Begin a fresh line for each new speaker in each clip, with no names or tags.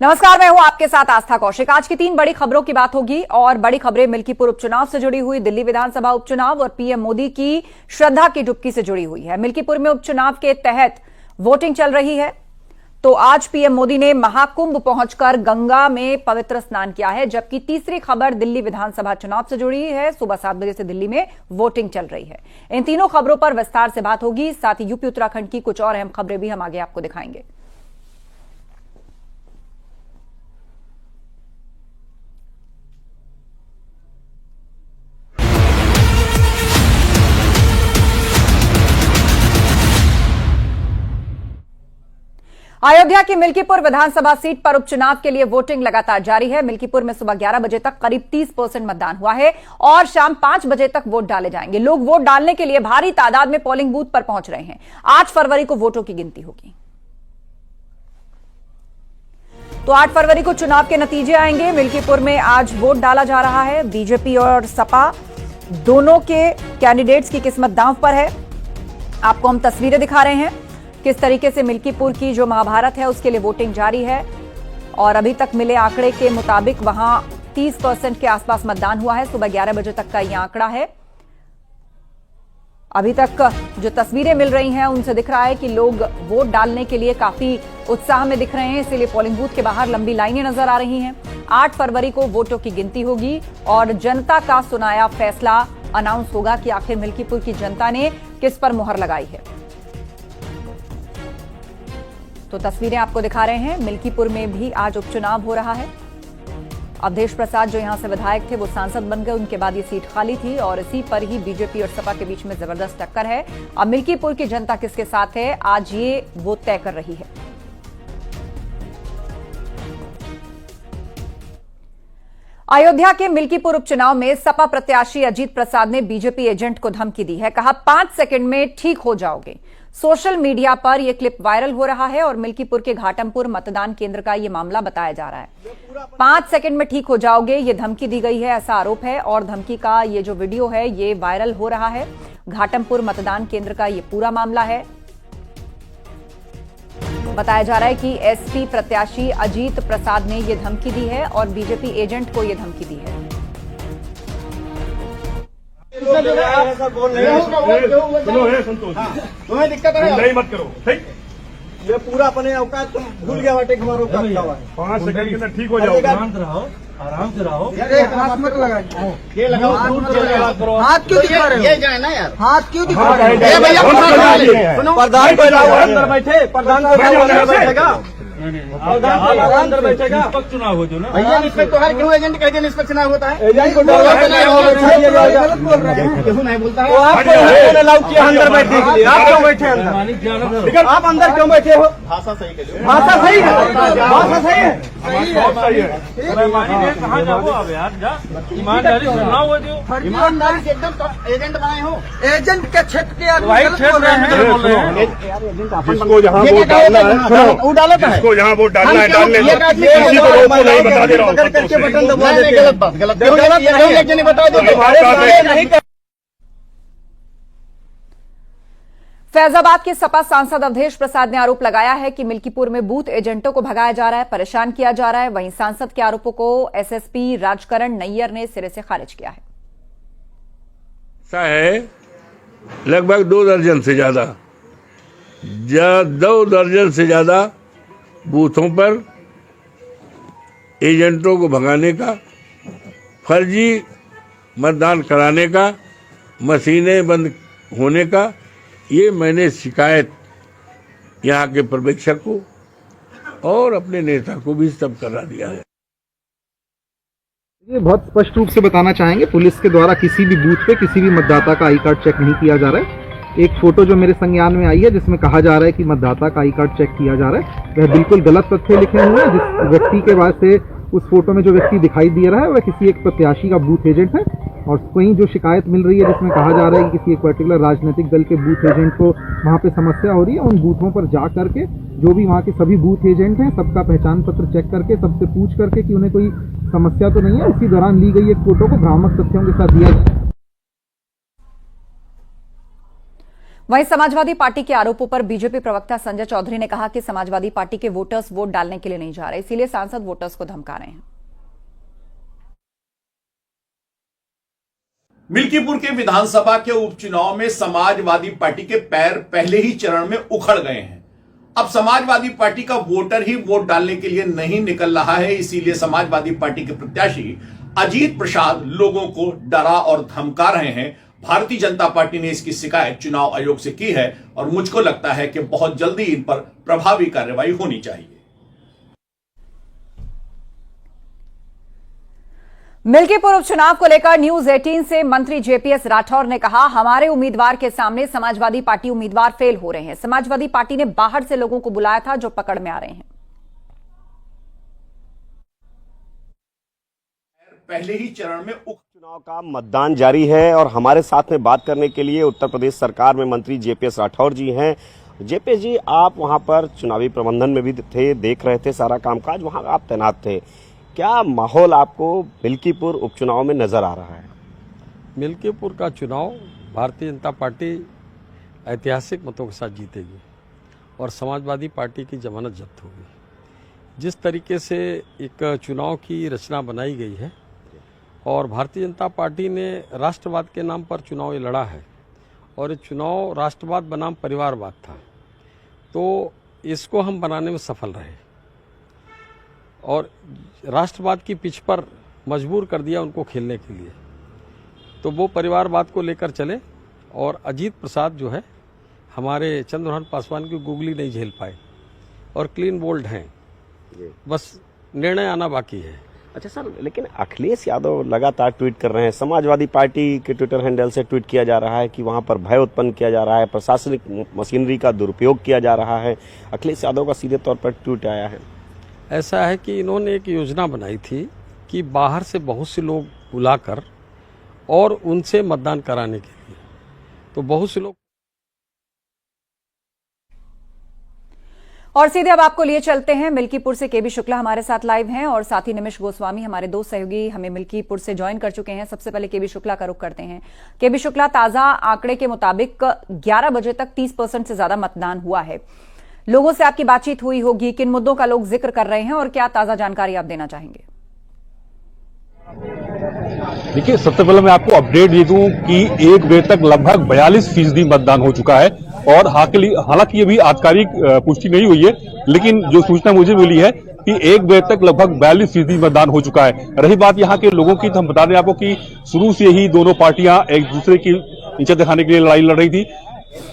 नमस्कार, मैं हूं आपके साथ आस्था कौशिक। आज की 3 बड़ी खबरों की बात होगी और बड़ी खबरें मिल्कीपुर उपचुनाव से जुड़ी हुई, दिल्ली विधानसभा उपचुनाव और पीएम मोदी की श्रद्धा की डुबकी से जुड़ी हुई है। मिल्कीपुर में उपचुनाव के तहत वोटिंग चल रही है, तो आज पीएम मोदी ने महाकुंभ पहुंचकर गंगा में पवित्र स्नान किया है। जबकि तीसरी खबर दिल्ली विधानसभा चुनाव से जुड़ी है। सुबह 7 बजे से दिल्ली में वोटिंग चल रही है। इन तीनों खबरों पर विस्तार से बात होगी। साथ ही यूपी उत्तराखंड की कुछ और अहम खबरें भी हम आगे आपको दिखाएंगे। अयोध्या की मिल्कीपुर विधानसभा सीट पर उपचुनाव के लिए वोटिंग लगातार जारी है। मिल्कीपुर में सुबह 11 बजे तक करीब 30% मतदान हुआ है और शाम 5 बजे तक वोट डाले जाएंगे। लोग वोट डालने के लिए भारी तादाद में पोलिंग बूथ पर पहुंच रहे हैं। 8 फरवरी को वोटों की गिनती होगी। तो 8 फरवरी को चुनाव के नतीजे आएंगे। मिल्कीपुर में आज वोट डाला जा रहा है। बीजेपी और सपा दोनों के कैंडिडेट्स की किस्मत दांव पर है। आपको हम तस्वीरें दिखा रहे हैं किस तरीके से मिल्कीपुर की जो महाभारत है उसके लिए वोटिंग जारी है और अभी तक मिले आंकड़े के मुताबिक वहां 30% के आसपास मतदान हुआ है। सुबह 11 बजे तक का यह आंकड़ा है। अभी तक जो तस्वीरें मिल रही हैं उनसे दिख रहा है कि लोग वोट डालने के लिए काफी उत्साह में दिख रहे हैं, इसीलिए पोलिंग बूथ के बाहर लंबी लाइनें नजर आ रही हैं। 8 फरवरी को वोटों की गिनती होगी और जनता का सुनाया फैसला अनाउंस होगा कि आखिर मिल्कीपुर की जनता ने किस पर मुहर लगाई है। तो तस्वीरें आपको दिखा रहे हैं। मिल्कीपुर में भी आज उपचुनाव हो रहा है। अवधेश प्रसाद जो यहां से विधायक थे वो सांसद बन गए, उनके बाद ये सीट खाली थी और इसी पर ही बीजेपी और सपा के बीच में जबरदस्त टक्कर है। अब मिल्कीपुर की जनता किसके साथ है, आज ये वो तय कर रही है। अयोध्या के मिल्कीपुर उपचुनाव में सपा प्रत्याशी अजीत प्रसाद ने बीजेपी एजेंट को धमकी दी है। कहा 5 सेकंड में ठीक हो जाओगे। सोशल मीडिया पर यह क्लिप वायरल हो रहा है और मिल्कीपुर के घाटमपुर मतदान केंद्र का यह मामला बताया जा रहा है। 5 सेकंड में ठीक हो जाओगे, यह धमकी दी गई है, ऐसा आरोप है और धमकी का ये जो वीडियो है ये वायरल हो रहा है। घाटमपुर मतदान केंद्र का यह पूरा मामला है। बताया जा रहा है कि एसपी प्रत्याशी अजीत प्रसाद ने यह धमकी दी है और बीजेपी एजेंट को यह धमकी दी है।
तुम्हें दिक्कत नहीं मत करो, ठीक? ये पूरा अपने औकात तुम भूल गया बाटे, हमारा औकात क्या हुआ है। 5 सेकंड के अंदर ठीक हो जाओ। शांत रहो, आराम से रहो। हाथ मत लगाओ, ये लगाओ, हाथ क्यों दिखा रहे हो? ये जाए ना यार, हाथ क्यों दिखा रहे हो? भैया सुनो, प्रधान अंदर बैठे, प्रधान अंदर बैठेगा, अंदर बैठेगा। निष्पक्ष चुनाव हो जो ना भैया, निष्पक्ष तो हर क्यों एजेंट कहते हैं निष्पक्ष चुनाव होता है। एजेंट को गलत बोल रहे हैं, क्यों नहीं बोलता है? आपको अलाउ किया अंदर बैठने के लिए, आप क्यों बैठे अंदर? आप अंदर क्यों बैठे हो? भाषा सही है, भाषा सही है, भाषा सही है, सही है। कहाँ जाओ आप यार, जा ईमानदारी से चुनाव हो जो, ईमानदारी से एकदम एजेंट बनाए हो। एजेंट के क्षेत्र के जिसको जहाँ वोट डालना है वो डालता है, जहाँ वोट डालना है डालने दो। किसी को रोको नहीं, बता दे रहा हूँ। गलत बात, गलत नहीं बता दो।
फैजाबाद के सपा सांसद अवधेश प्रसाद ने आरोप लगाया है कि मिल्कीपुर में बूथ एजेंटों को भगाया जा रहा है, परेशान किया जा रहा है। वहीं सांसद के आरोपों को एसएसपी राजकरण नैयर ने सिरे से खारिज किया है।
ऐसा है लगभग 2 दर्जन से ज्यादा 2 दर्जन से ज्यादा बूथों पर एजेंटों को भगाने का, फर्जी मतदान कराने का, मशीनें बंद होने का, ये मैंने शिकायत यहाँ के पर्यवेक्षक को और अपने नेता को भी सब करा दिया है।
ये बहुत स्पष्ट रूप से बताना चाहेंगे, पुलिस के द्वारा किसी भी बूथ पे किसी भी मतदाता का आई कार्ड चेक नहीं किया जा रहा है। एक फोटो जो मेरे संज्ञान में आई है जिसमें कहा जा रहा है कि मतदाता का आई कार्ड चेक किया जा रहा है, वह बिल्कुल गलत तथ्य लिखे हुए हैं। जिस व्यक्ति के बाद से उस फोटो में जो व्यक्ति दिखाई दे रहा है वह किसी एक प्रत्याशी का बूथ एजेंट है और कहीं जो शिकायत मिल रही है जिसमें कहा जा रहा है कि किसी एक पर्टिकुलर राजनीतिक दल के बूथ एजेंट को वहां पे समस्या हो रही है, उन बूथों पर जा करके जो भी वहां के सभी बूथ एजेंट हैं सबका पहचान पत्र चेक करके सबसे पूछ करके कि उन्हें कोई समस्या तो नहीं है, उसी दौरान ली गई एक फोटो को भ्रामक तथ्यों के साथ दिया।
वहीं समाजवादी पार्टी के आरोपों पर बीजेपी प्रवक्ता संजय चौधरी ने कहा कि समाजवादी पार्टी के वोटर्स वोट डालने के लिए नहीं जा रहे, इसीलिए सांसद वोटर्स को धमका रहे हैं।
मिल्कीपुर के विधानसभा के उपचुनाव में समाजवादी पार्टी के पैर पहले ही चरण में उखड़ गए हैं। अब समाजवादी पार्टी का वोटर ही वोट डालने के लिए नहीं निकल रहा है, इसीलिए समाजवादी पार्टी के प्रत्याशी अजीत प्रसाद लोगों को डरा और धमका रहे हैं। भारतीय जनता पार्टी ने इसकी शिकायत चुनाव आयोग से की है और मुझको लगता है कि बहुत जल्दी इन पर प्रभावी कार्रवाई होनी चाहिए।
मिल्कीपुर उपचुनाव को लेकर न्यूज 18 से मंत्री जेपीएस राठौर ने कहा, हमारे उम्मीदवार के सामने समाजवादी पार्टी उम्मीदवार फेल हो रहे हैं। समाजवादी पार्टी ने बाहर से लोगों को बुलाया था जो पकड़ में आ रहे हैं।
पहले ही चरण में
चुनाव का मतदान जारी है और हमारे साथ में बात करने के लिए उत्तर प्रदेश सरकार में मंत्री जेपीएस राठौर जी हैं। जेपीएस जी, आप वहां पर चुनावी प्रबंधन में भी थे, देख रहे थे सारा कामकाज, वहां आप तैनात थे। क्या माहौल आपको मिल्कीपुर उपचुनाव में नजर आ रहा है?
मिल्कीपुर का चुनाव भारतीय जनता पार्टी ऐतिहासिक मतों के साथ जीतेगी और समाजवादी पार्टी की जमानत जब्त होगी। जिस तरीके से एक चुनाव की रचना बनाई गई है और भारतीय जनता पार्टी ने राष्ट्रवाद के नाम पर चुनाव ये लड़ा है और ये चुनाव राष्ट्रवाद बनाम परिवारवाद था, तो इसको हम बनाने में सफल रहे और राष्ट्रवाद की पिच पर मजबूर कर दिया उनको खेलने के लिए। तो वो परिवारवाद को लेकर चले और अजीत प्रसाद जो है हमारे चंद्रभान पासवान की गुगली नहीं झेल पाए और क्लीन बोल्ड हैं, बस निर्णय आना बाकी है।
अच्छा सर, लेकिन अखिलेश यादव लगातार ट्वीट कर रहे हैं, समाजवादी पार्टी के ट्विटर हैंडल से ट्वीट किया जा रहा है कि वहां पर भय उत्पन्न किया जा रहा है, प्रशासनिक मशीनरी का दुरुपयोग किया जा रहा है। अखिलेश यादव का सीधे तौर पर ट्वीट आया है।
ऐसा है कि इन्होंने एक योजना बनाई थी कि बाहर से बहुत से लोग बुलाकर और उनसे मतदान कराने के लिए, तो बहुत से लोग।
और सीधे अब आपको लिए चलते हैं मिल्कीपुर से। केबी शुक्ला हमारे साथ लाइव हैं और साथ ही निमिष गोस्वामी हमारे दो सहयोगी हमें मिल्कीपुर से ज्वाइन कर चुके हैं। सबसे पहले केबी शुक्ला का रुख करते हैं। केबी शुक्ला, ताजा आंकड़े के मुताबिक 11 बजे तक 30% से ज्यादा मतदान हुआ है। लोगों से आपकी बातचीत हुई होगी, किन मुद्दों का लोग जिक्र कर रहे हैं और क्या ताजा जानकारी आप देना चाहेंगे?
देखिए, सबसे पहले मैं आपको अपडेट दे दूं कि 1 बजे तक लगभग 42% मतदान हो चुका है और हालांकि ये भी आधिकारिक पुष्टि नहीं हुई है, लेकिन जो सूचना मुझे मिली है कि 1 बजे तक लगभग 42% मतदान हो चुका है। रही बात यहाँ के लोगों की, तो हम बता दें आपको कि शुरू से ही दोनों पार्टियां एक दूसरे की नीचे दिखाने के लिए लड़ाई लड़ रही थी।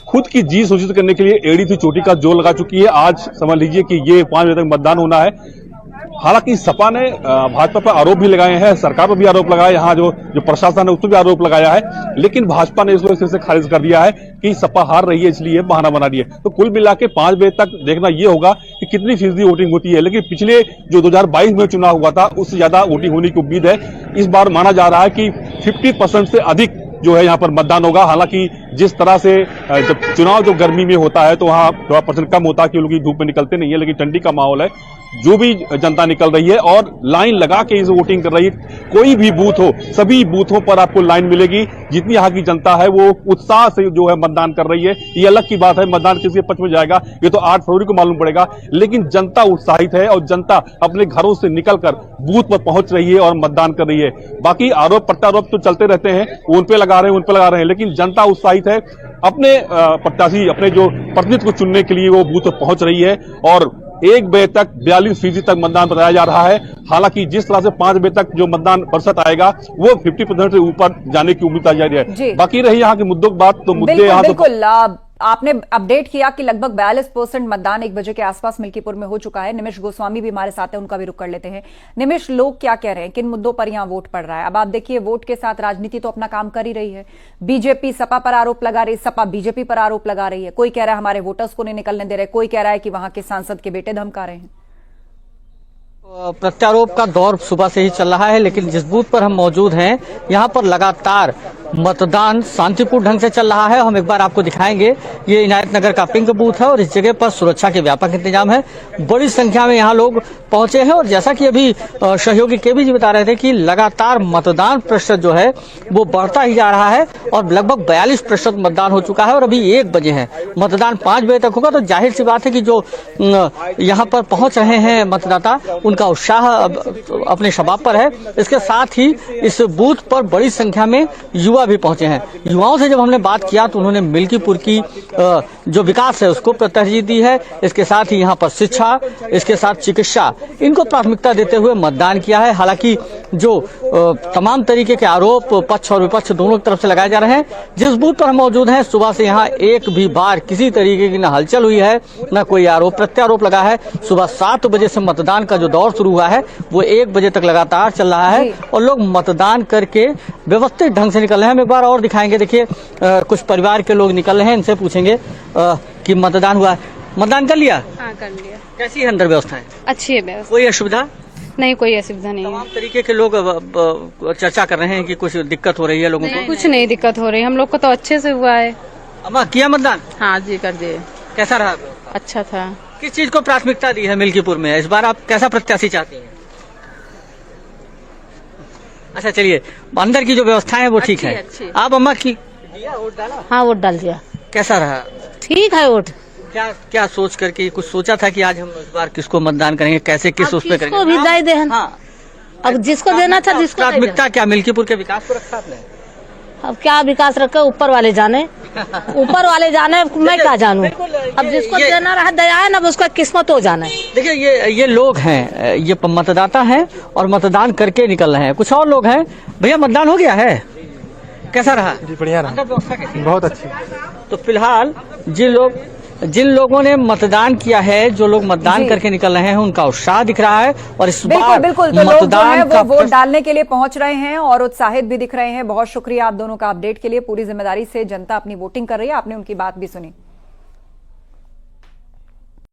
खुद की जीत सुनिश्चित करने के लिए एड़ी थी चोटी का जोर लगा चुकी है। आज समझ लीजिए कि ये 5 बजे तक मतदान होना है। हालांकि सपा ने भाजपा पर आरोप भी लगाए हैं, सरकार पर भी आरोप लगाया, यहाँ जो प्रशासन है उस पर भी आरोप लगाया है, लेकिन भाजपा ने इसको सिर से खारिज कर दिया है कि सपा हार रही है इसलिए बहाना बना दिया। तो कुल मिला के 5 बजे तक देखना ये होगा कि कितनी फीसदी वोटिंग होती है, लेकिन पिछले जो 2022 में चुनाव हुआ था उससे ज्यादा वोटिंग होने की उम्मीद है। इस बार माना जा रहा है कि 50% से अधिक जो है यहाँ पर मतदान होगा। हालांकि जिस तरह से जब चुनाव जो गर्मी में होता है तो वहाँ थोड़ा परसेंट कम होता है कि लोग धूप में निकलते नहीं है, लेकिन ठंडी का माहौल है, जो भी जनता निकल रही है और लाइन लगा के इस वोटिंग कर रही है। कोई भी बूथ हो, सभी बूथों पर आपको लाइन मिलेगी। जितनी यहाँ की जनता है वो उत्साह से जो है मतदान कर रही है। ये अलग की बात है मतदान किसके पक्ष में जाएगा ये तो 8 फरवरी को मालूम पड़ेगा, लेकिन जनता उत्साहित है और जनता अपने घरों से निकलकर बूथ पर पहुंच रही है और मतदान कर रही है। बाकी आरोप प्रत्यारोप तो चलते रहते हैं, उन पे लगा रहे हैं, लेकिन जनता उत्साहित है। अपने प्रत्याशी, अपने जो प्रतिनिधि को चुनने के लिए वो बूथ पर पहुंच रही है और 1 बजे तक 42% तक मतदान बताया जा रहा है। हालांकि जिस तरह से 5 बजे तक जो मतदान प्रतिशत आएगा वो 50% से ऊपर जाने की उम्मीद आ जा रही है। बाकी रही यहाँ के मुद्दों की बात, तो मुद्दे यहाँ
बिल्कुल आपने अपडेट किया कि लगभग 42% मतदान 1 बजे के आसपास मिल्कीपुर में हो चुका है। निमिष गोस्वामी भी हमारे साथ है, उनका भी रुख कर लेते हैं। निमिष, लोग क्या कह रहे हैं, किन मुद्दों पर यहाँ वोट पड़ रहा है? अब आप देखिए, वोट के साथ राजनीति तो अपना काम कर ही रही है। बीजेपी सपा पर आरोप लगा रही, सपा बीजेपी पर आरोप लगा रही है। कोई कह रहा है हमारे वोटर्स को नहीं निकलने दे रहे, कोई कह रहा है कि वहां के सांसद के बेटे धमका रहे हैं।
प्रत्यारोप का दौर सुबह से ही चल रहा है, लेकिन जिस बूथ पर हम मौजूद हैं यहाँ पर लगातार मतदान शांतिपूर्ण ढंग से चल रहा है। हम एक बार आपको दिखाएंगे, ये इनायत नगर का पिंक बूथ है और इस जगह पर सुरक्षा के व्यापक इंतजाम है। बड़ी संख्या में यहाँ लोग पहुंचे हैं और जैसा कि अभी सहयोगी केबी जी बता रहे थे कि लगातार मतदान प्रतिशत जो है वो बढ़ता ही जा रहा है और लगभग 42% मतदान हो चुका है और अभी 1 बजे है। मतदान 5 बजे तक होगा, तो जाहिर सी बात है कि जो यहाँ पर पहुंच रहे हैं मतदाता, उनका उत्साह अपने शबाब पर है। इसके साथ ही इस बूथ पर बड़ी संख्या में युवा भी पहुंचे हैं। युवाओं से जब हमने बात किया तो उन्होंने मिल्कीपुर की जो विकास है उसको तरजीह दी है। इसके साथ ही यहाँ पर शिक्षा, इसके साथ चिकित्सा, इनको प्राथमिकता देते हुए मतदान किया है। हालांकि जो तमाम तरीके के आरोप पक्ष और विपक्ष दोनों तरफ से लगाए जा रहे हैं, जिस बूथ पर हम मौजूद हैं सुबह से यहाँ एक भी बार किसी तरीके की न हलचल हुई है, न कोई आरोप प्रत्यारोप लगा है। सुबह 7 बजे से मतदान का जो दौर शुरू हुआ है वो 1 बजे तक लगातार चल रहा है और लोग मतदान करके व्यवस्थित ढंग से निकल रहे हैं। हम एक बार और दिखाएंगे, देखिए कुछ परिवार के लोग निकल रहे हैं, इनसे पूछेंगे कि मतदान हुआ है। मतदान कर लिया?
हाँ, कर लिया।
कैसी है अंदर व्यवस्थाएं?
अच्छी है व्यवस्था,
कोई असुविधा
नहीं, कोई असुविधा नहीं है।
तमाम तरीके के लोग चर्चा कर रहे हैं कि कुछ दिक्कत हो रही है लोगों को।
कुछ नहीं दिक्कत हो रही, हम लोग को तो अच्छे से हुआ है।
अम्मा किया मतदान?
हाँ जी, कर दिए।
कैसा रहा?
अच्छा था।
किस चीज को प्राथमिकता दी है मिल्कीपुर में इस बार? आप कैसा प्रत्याशी चाहती हैं? अच्छा चलिए, अंदर की जो व्यवस्था है वो ठीक है।
अच्छी।
आप अम्मा की
हाँ, वोट डाल दिया।
कैसा रहा?
ठीक है वोट।
क्या सोच करके कुछ सोचा था कि आज हम इस बार किसको मतदान करेंगे, कैसे किस उस पे करेंगे?
किसको भी दे दे।
हाँ,
अब जिसको देना था जिसको दे दे।
प्राथमिकता क्या मिल्कीपुर के विकास को रखा आपने?
अब क्या विकास रखे, ऊपर वाले जाने, ऊपर वाले जाने, मैं क्या जानूं। अब जिसको देना रहा दया है ना, उसका किस्मत हो जाना है।
देखिए ये लोग हैं, ये मतदाता हैं और मतदान करके निकल रहे हैं। कुछ और लोग हैं। भैया मतदान हो गया है, कैसा रहा?
जी बढ़िया रहा, बहुत अच्छी।
तो फिलहाल जिन लोगों ने मतदान किया है, जो लोग मतदान करके निकल रहे हैं, उनका उत्साह दिख रहा है और इस बार
बिल्कुल तो लोग जो है वो वोट डालने के लिए पहुंच रहे हैं और उत्साहित भी दिख रहे हैं। बहुत शुक्रिया आप दोनों का अपडेट के लिए। पूरी जिम्मेदारी से जनता अपनी वोटिंग कर रही है, आपने उनकी बात भी सुनी।